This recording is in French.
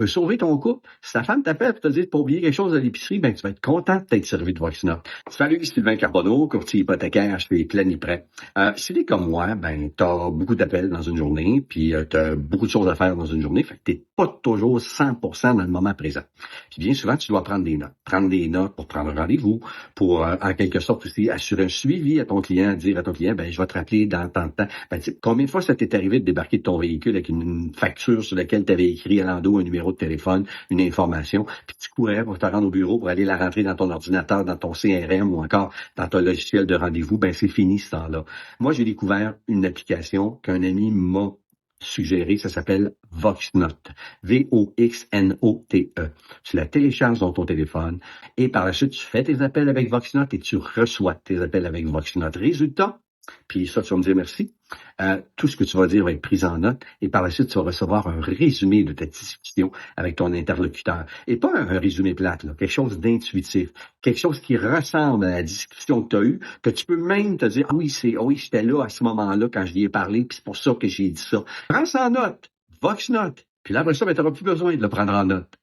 peut sauver ton couple. Si ta femme t'appelle pour te dire de pas oublier quelque chose à l'épicerie, ben tu vas être content de t'être servi de VoxNote. Salut, Sylvain Carbonneau, courtier hypothécaire chez Planiprêt. Si t'es comme moi, ben t'as beaucoup d'appels dans une journée, puis t'as beaucoup de choses à faire dans une journée, fait que t'es pas toujours 100% dans le moment présent. Puis bien souvent, tu dois prendre des notes. Prendre des notes pour prendre un rendez-vous, pour en quelque sorte aussi assurer un suivi à ton client, dire à ton client, ben je vais te rappeler dans tant de temps. Ben, combien de fois ça t'est arrivé de débarquer de ton véhicule avec une facture sur laquelle tu avais écrit à l'endos un numéro de téléphone, une information, puis tu courais pour te rendre au bureau pour aller la rentrer dans ton ordinateur, dans ton CRM ou encore dans ton logiciel de rendez-vous, ben c'est fini ce temps-là. Moi, j'ai découvert une application qu'un ami m'a suggéré, ça s'appelle VoxNote. VoxNote. Tu la télécharges dans ton téléphone et par la suite, tu fais tes appels avec VoxNote et tu reçois tes appels avec VoxNote. Résultat, puis ça, tu vas me dire merci. Tout ce que tu vas dire va être pris en note et par la suite, tu vas recevoir un résumé de ta discussion avec ton interlocuteur. Et pas un résumé plate, là, quelque chose d'intuitif, quelque chose qui ressemble à la discussion que tu as eue, que tu peux même te dire, ah oui, j'étais là à ce moment-là quand je lui ai parlé, puis c'est pour ça que j'ai dit ça. Prends ça en note, VoxNote. Puis là, après ça, ben, tu n'auras plus besoin de le prendre en note.